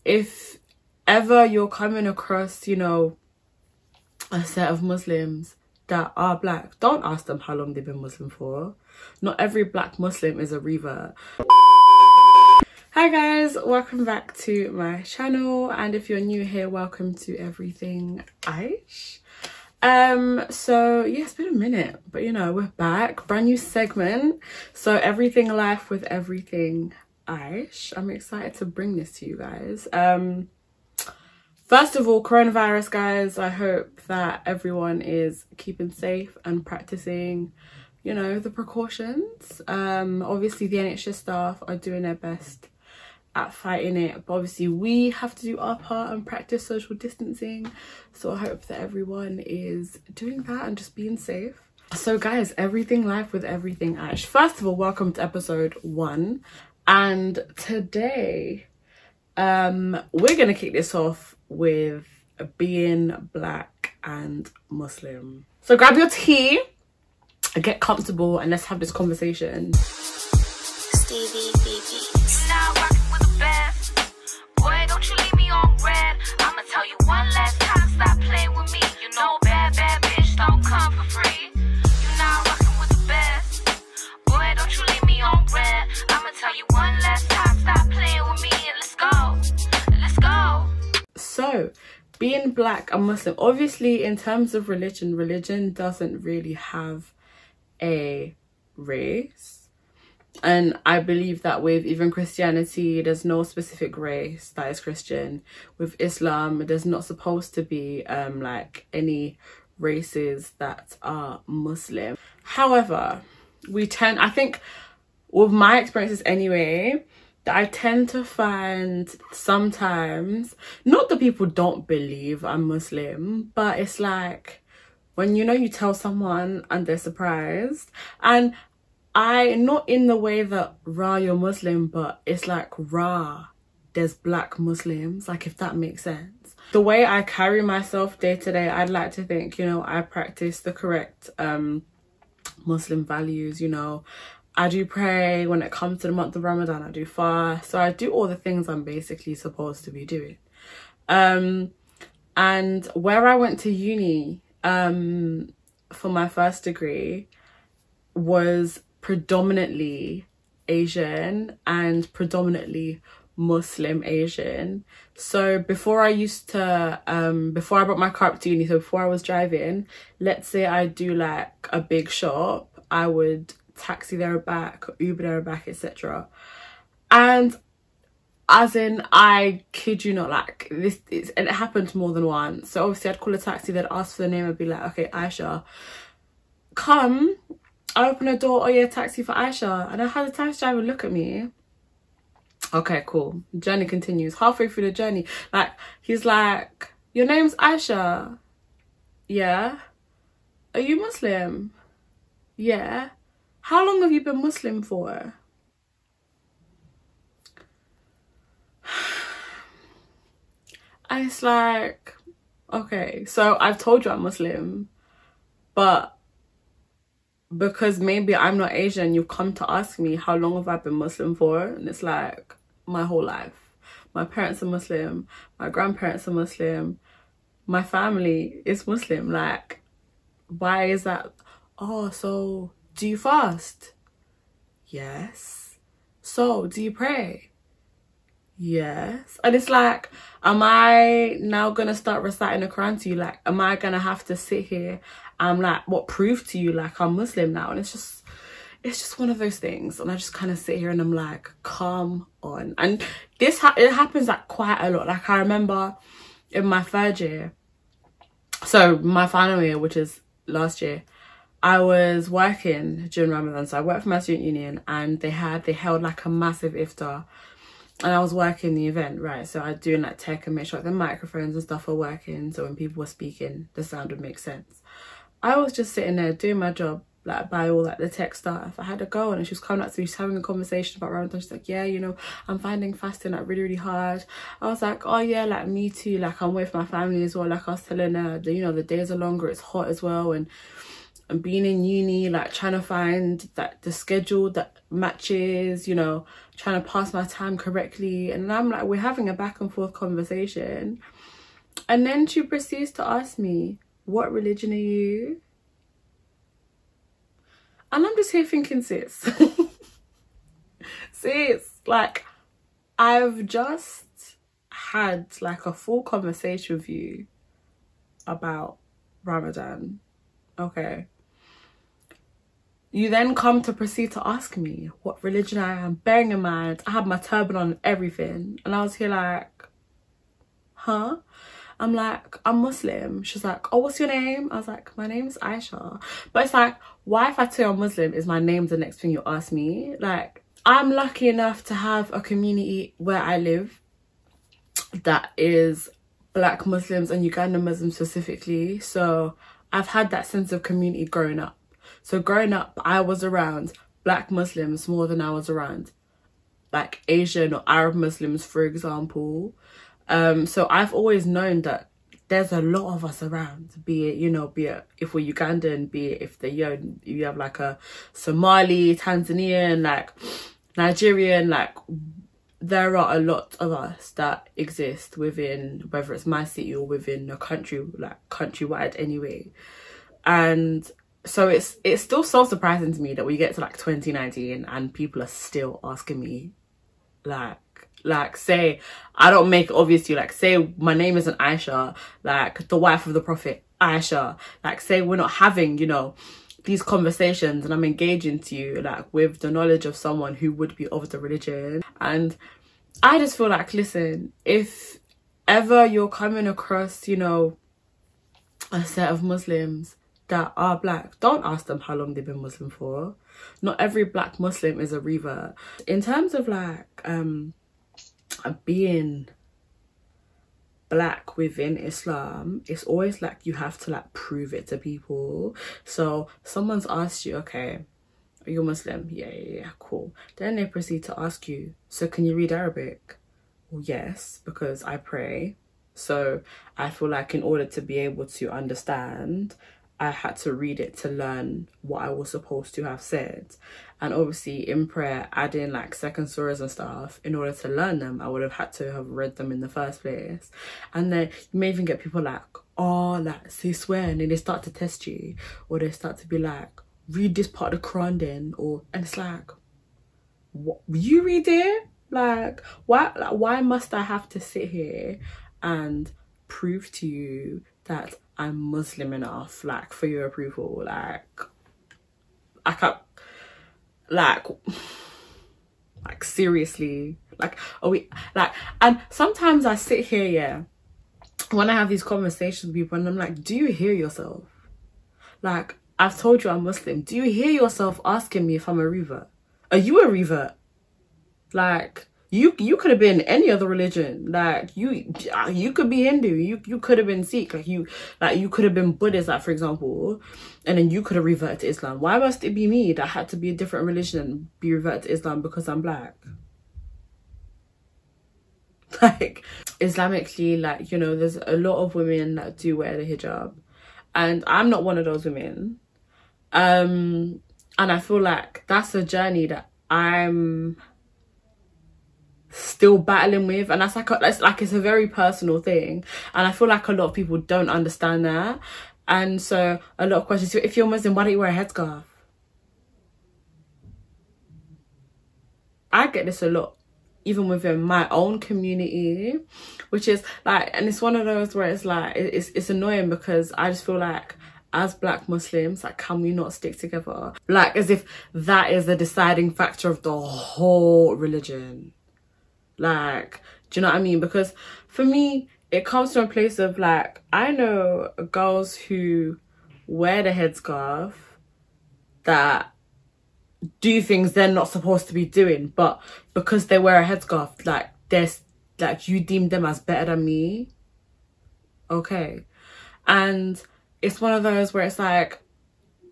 if ever you're coming across, you know, a set of Muslims that are black, don't ask them how long they've been Muslim for. Not every black Muslim is a revert. Hi guys, welcome back to my channel, and if you're new here, welcome to Everything Aish. So yeah, it's been a minute, but you know, we're back, brand new segment. So everything life with Everything Aish. I'm excited to bring this to you guys. First of all, coronavirus, guys, I hope that everyone is keeping safe and practicing, you know, the precautions. Obviously the NHS staff are doing their best at fighting it, but obviously we have to do our part and practice social distancing. So I hope that everyone is doing that and just being safe. So guys, everything life with Everything Aish. First of all, welcome to episode 1, and today we're gonna kick this off with being black and Muslim. So grab your tea, get comfortable, and let's have this conversation. Stevie BB. Now rocking with the best. Boy, don't you leave me on red. I'ma tell you one last time, stop playing with me. You know bad bitch don't come for free. You now rocking with the best. Boy, don't you leave me on red. I'ma tell you one last time, stop playing with me, and let's go. Let's go. So being black and Muslim, obviously in terms of religion doesn't really have a race. And I believe that with even Christianity, there's no specific race that is Christian. With Islam, there's not supposed to be like any races that are Muslim. However, I think with my experiences anyway, that I tend to find sometimes, not that people don't believe I'm Muslim, but it's like when, you know, you tell someone and they're surprised. And not in the way that rah, you're Muslim, but it's like rah, there's black Muslims, like, if that makes sense. The way I carry myself day to day, I'd like to think, you know, I practice the correct Muslim values. You know, I do pray when it comes to the month of Ramadan, I do fast, so I do all the things I'm basically supposed to be doing. And where I went to uni for my first degree was predominantly Asian and predominantly Muslim Asian. So before I brought my car up to uni, so before I was driving, let's say I do like a big shop, I would taxi there back, Uber there back, etc. And as in, I kid you not, like this, and it happened more than once. So obviously I'd call a taxi, they'd ask for the name, I'd be like, okay, Aisha, come. I open a door, oh yeah, taxi for Aisha. And I had the taxi driver look at me. Okay, cool. Journey continues. Halfway through the journey, like, he's like, your name's Aisha? Yeah. Are you Muslim? Yeah. How long have you been Muslim for? And it's like, okay, so I've told you I'm Muslim, but because maybe I'm not Asian, you've come to ask me how long have I been Muslim for, and it's like, my whole life. My parents are Muslim, my grandparents are Muslim, my family is Muslim. Like, why is that? Oh, so do you fast? Yes. So do you pray? Yes. And it's like, am I now gonna start reciting the Quran to you? Like, am I gonna have to sit here and like, what, prove to you like I'm Muslim now? And it's just one of those things. And I just kind of sit here and I'm like, come on. And it happens like quite a lot. Like, I remember in my third year, so my final year, which is last year, I was working during Ramadan. So I worked for my student union, and they held like a massive iftar. And I was working the event, right? So I was doing like tech and make sure like the microphones and stuff were working, so when people were speaking, the sound would make sense. I was just sitting there doing my job, like by all like the tech stuff. I had a girl, and she was coming up to me, she's having a conversation about Ramadan. She's like, yeah, you know, I'm finding fasting like really hard. I was like, oh yeah, like me too. Like, I'm with my family as well. Like, I was telling her, you know, the days are longer, it's hot as well, and being in uni, like trying to find that the schedule that matches, you know, trying to pass my time correctly. And I'm like, we're having a back and forth conversation, and then she proceeds to ask me, what religion are you? And I'm just here thinking, sis, sis, like, I've just had like a full conversation with you about Ramadan. Okay, you then come to proceed to ask me what religion I am, bearing in mind I had my turban on and everything, and I was here like, huh? I'm like, I'm Muslim. She's like, oh, what's your name? I was like, my name's Aisha. But it's like, why if I tell you I'm Muslim is my name the next thing you ask me? Like, I'm lucky enough to have a community where I live that is Black Muslims and Ugandan Muslims specifically. So I've had that sense of community growing up. So growing up, I was around Black Muslims more than I was around like Asian or Arab Muslims, for example. So I've always known that there's a lot of us around, be it, you know, be it if we're Ugandan, be it if you have like a Somali, Tanzanian, like Nigerian, like there are a lot of us that exist within, whether it's my city or within a country, like countrywide anyway. And so it's still so surprising to me that we get to like 2019 and people are still asking me like say I don't make it obvious to you, like say my name isn't Aisha, like the wife of the Prophet Aisha, like say we're not having, you know, these conversations and I'm engaging to you like with the knowledge of someone who would be of the religion. And I just feel like, listen, if ever you're coming across, you know, a set of Muslims that are Black, don't ask them how long they've been Muslim for. Not every Black Muslim is a revert. In terms of like being Black within Islam, it's always like you have to like prove it to people. So someone's asked you, okay, are you Muslim? Yeah, cool. Then they proceed to ask you, so can you read Arabic? Well, yes, because I pray. So I feel like in order to be able to understand, I had to read it to learn what I was supposed to have said. And obviously in prayer, adding like second surahs and stuff, in order to learn them, I would have had to have read them in the first place. And then you may even get people like, oh, like, so you swear, and then they start to test you, or they start to be like, read this part of the Quran then, or, and it's like, what, you read it? Like, why must I have to sit here and prove to you that I'm Muslim enough, like, for your approval? Like, I can't, like seriously, like, are we, like, and sometimes I sit here, yeah, when I have these conversations with people and I'm like, do you hear yourself? Like, I've told you I'm Muslim. Do you hear yourself asking me if I'm a revert? Are you a revert? Like, you could have been any other religion. Like, you could be Hindu. You could have been Sikh. Like you could have been Buddhist, like, for example, and then you could have reverted to Islam. Why must it be me that had to be a different religion and be reverted to Islam because I'm Black? Like, Islamically, like, you know, there's a lot of women that do wear the hijab, and I'm not one of those women. And I feel like that's a journey that I'm still battling with, and that's like it's a very personal thing, and I feel like a lot of people don't understand that. And so a lot of questions, if you're Muslim, why don't you wear a headscarf? I get this a lot, even within my own community, which is like, and it's one of those where it's like, it's annoying, because I just feel like as Black Muslims, like, can we not stick together? Like, as if that is the deciding factor of the whole religion. Like, do you know what I mean? Because for me, it comes from a place of like, I know girls who wear the headscarf that do things they're not supposed to be doing, but because they wear a headscarf, like, there's like, you deem them as better than me. Okay. And it's one of those where it's like,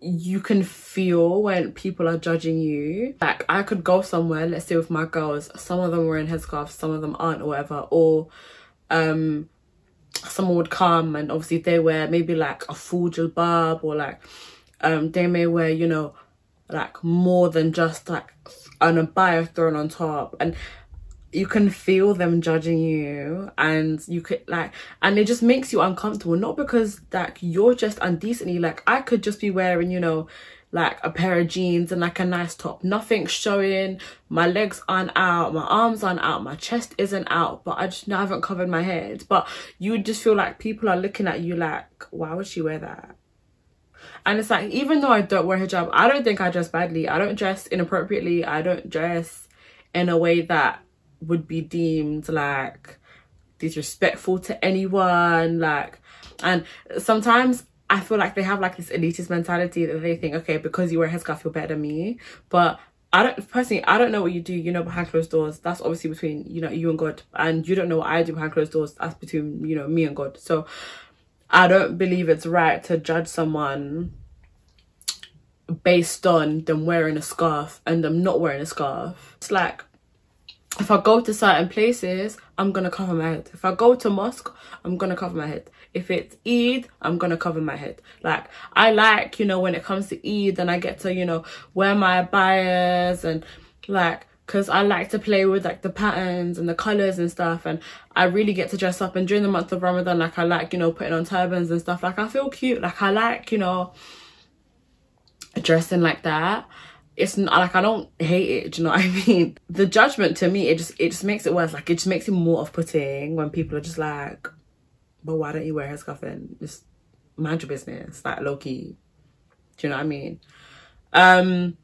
you can feel when people are judging you. Like, I could go somewhere, let's say with my girls, some of them are wearing headscarves, some of them aren't, or whatever, or someone would come and obviously they wear maybe like a full jilbab, or like They may wear, you know, like more than just like an abaya thrown on top, and you can feel them judging you, and you could like, and it just makes you uncomfortable, not because like you're just undecently, like I could just be wearing, you know, like a pair of jeans and like a nice top, nothing showing, my legs aren't out, my arms aren't out, my chest isn't out, but I just haven't covered my head. But you just feel like people are looking at you like, why would she wear that? And it's like, even though I don't wear hijab, I don't think I dress badly, I don't dress inappropriately, I don't dress in a way that would be deemed like disrespectful to anyone. Like, and sometimes I feel like they have like this elitist mentality that they think, okay, because you wear a headscarf, you're better than me. But I don't, personally, I don't know what you do, you know, behind closed doors. That's obviously between, you know, you and God. And you don't know what I do behind closed doors. That's between, you know, me and God. So I don't believe it's right to judge someone based on them wearing a scarf and them not wearing a scarf. It's like, if I go to certain places, I'm gonna cover my head. If I go to mosque, I'm gonna cover my head. If it's Eid, I'm gonna cover my head. Like, I like, you know, when it comes to Eid, and I get to, you know, wear my abayas, and like, because I like to play with like the patterns and the colors and stuff, and I really get to dress up. And during the month of Ramadan, like, I like, you know, putting on turbans and stuff. Like, I feel cute. Like, I like, you know, dressing like that. It's not like, I don't hate it, do you know what I mean? The judgment, to me, it just makes it worse. Like, it just makes it more off-putting when people are just like, but why don't you wear a headscarf then? Just mind your business, like, low-key. Do you know what I mean?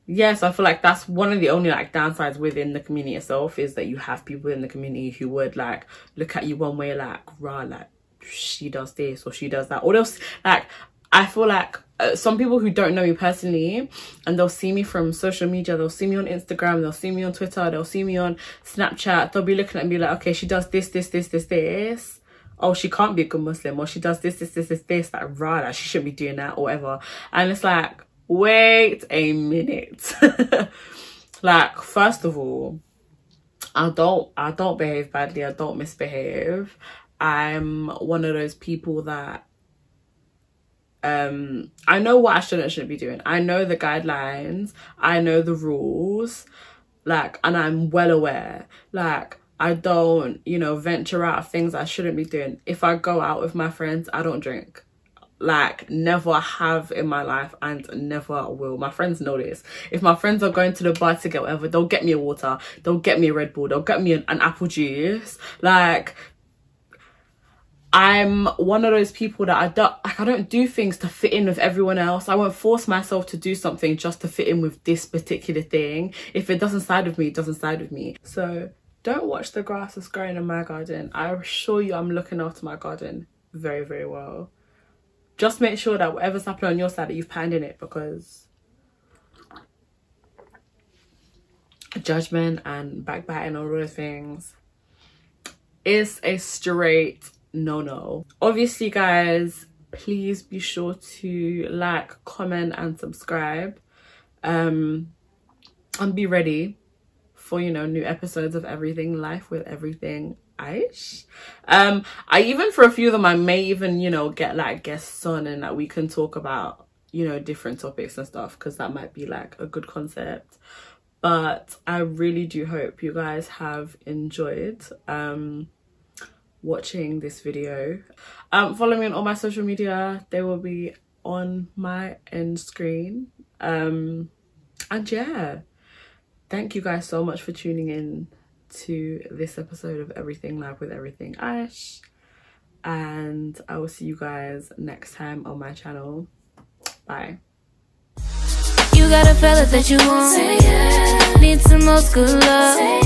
Yes, I feel like that's one of the only like downsides within the community itself, is that you have people in the community who would like look at you one way, like, rah, like, she does this or she does that, or else, like, I feel like some people who don't know me personally, and they'll see me from social media, they'll see me on Instagram, they'll see me on Twitter, they'll see me on Snapchat, they'll be looking at me like, okay, she does this, this, this, this, this. Oh, she can't be a good Muslim, or she does this, this, this, this, this, like, right, like, she shouldn't be doing that, or whatever. And it's like, wait a minute. Like, first of all, I don't behave badly, I don't misbehave. I'm one of those people that I know what I shouldn't be doing. I know the guidelines, I know the rules, like, and I'm well aware. Like, I don't, you know, venture out of things I shouldn't be doing. If I go out with my friends, I don't drink. Like, never have in my life, and never will. My friends know this. If my friends are going to the bar to get whatever, they'll get me a water, they'll get me a Red Bull, they'll get me an apple juice. Like, I'm one of those people that I don't do things to fit in with everyone else. I won't force myself to do something just to fit in with this particular thing. If it doesn't side with me, it doesn't side with me. So don't watch the grass that's growing in my garden. I assure you I'm looking after my garden very, very well. Just make sure that whatever's happening on your side, that you've planned in it, because judgment and backbiting and all those things is a straight no. Obviously, guys, please be sure to like, comment and subscribe, and be ready for, you know, new episodes of Everything Life with Everything Aish. I even, for a few of them, I may even, you know, get like guests on, and that we can talk about, you know, different topics and stuff, because that might be like a good concept. But I really do hope you guys have enjoyed watching this video. Follow me on all my social media, they will be on my end screen. And yeah, thank you guys so much for tuning in to this episode of Everything Live with Everything Aish, and I will see you guys next time on my channel. Bye. You got a fella that you want, need some old school love.